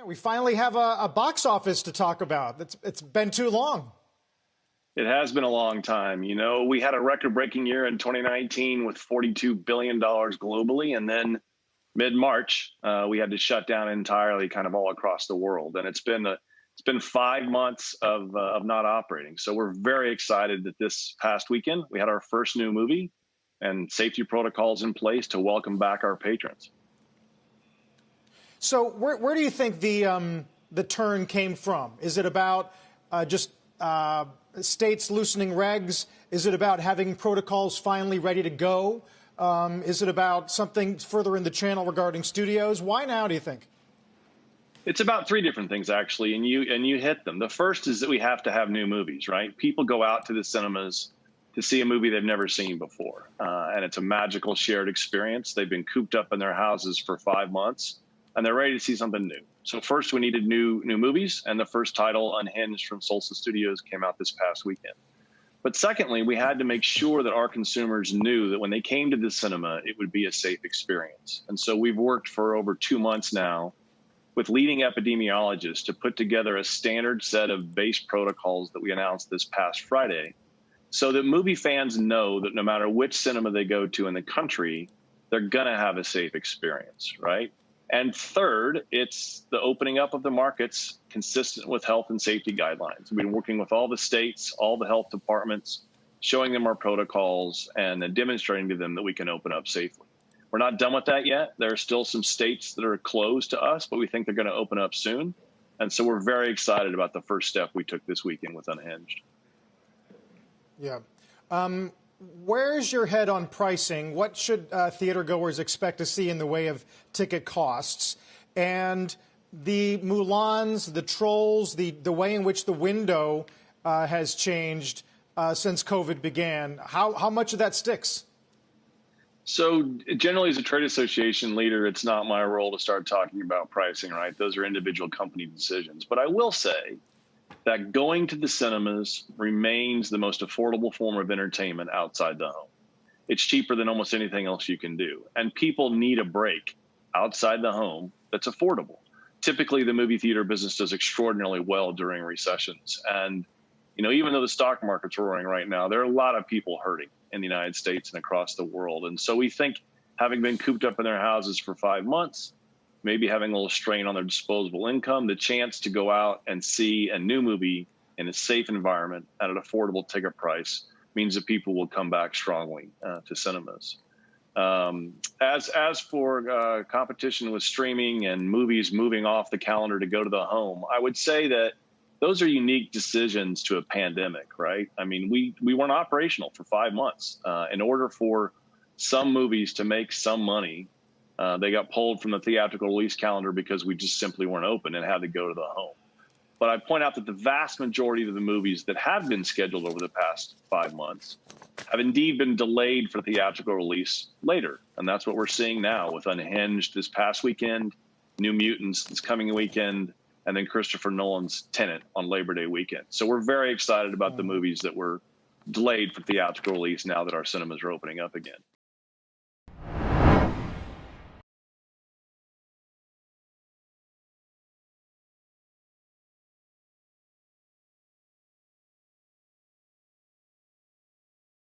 Yeah, we finally have a box office to talk about. It's been too long. It has been a long time. You know, we had a record-breaking year in 2019 with $42 billion globally, and then mid-March, we had to shut down entirely, kind of all across the world. And it's been 5 months of not operating. So we're very excited that this past weekend we had our first new movie and safety protocols in place to welcome back our patrons. So where do you think the turn came from? Is it about just states loosening regs? Is it about having protocols finally ready to go? Is it about something further in the channel regarding studios? Why now, do you think? It's about three different things, actually, and you hit them. The first is that we have to have new movies, right? People go out to the cinemas to see a movie they've never seen before, and it's a magical shared experience. They've been cooped up in their houses for 5 months, and they're ready to see something new. So first, we needed new movies, and the first title, Unhinged from Solstice Studios, came out this past weekend. But secondly, we had to make sure that our consumers knew that when they came to the cinema, it would be a safe experience. And so we've worked for over 2 months now with leading epidemiologists to put together a standard set of base protocols that we announced this past Friday, so that movie fans know that no matter which cinema they go to in the country, they're going to have a safe experience, right? And third, it's the opening up of the markets consistent with health and safety guidelines. We've been working with all the states, all the health departments, showing them our protocols and then demonstrating to them that we can open up safely. We're not done with that yet. There are still some states that are closed to us, but we think they're going to open up soon. And so we're very excited about the first step we took this weekend with Unhinged. Yeah. Where's your head on pricing? What should theater goers expect to see in the way of ticket costs? And the Mulans, the Trolls, the way in which the window has changed since COVID began, how much of that sticks? So generally, as a trade association leader, it's not my role to start talking about pricing, right? Those are individual company decisions. But I will say that going to the cinemas remains the most affordable form of entertainment outside the home. It's cheaper than almost anything else you can do. And people need a break outside the home that's affordable. Typically, the movie theater business does extraordinarily well during recessions. And, you know, even though the stock market's roaring right now, there are a lot of people hurting in the United States and across the world. And so we think, having been cooped up in their houses for 5 months, maybe having a little strain on their disposable income, the chance to go out and see a new movie in a safe environment at an affordable ticket price means that people will come back strongly to cinemas. As for competition with streaming and movies moving off the calendar to go to the home, I would say that those are unique decisions to a pandemic, right? I mean, we weren't operational for 5 months. In order for some movies to make some money, they got pulled from the theatrical release calendar because we just simply weren't open and had to go to the home. But I point out that the vast majority of the movies that have been scheduled over the past 5 months have indeed been delayed for theatrical release later. And that's what we're seeing now with Unhinged this past weekend, New Mutants this coming weekend, and then Christopher Nolan's Tenet on Labor Day weekend. So we're very excited about the movies that were delayed for theatrical release now that our cinemas are opening up again.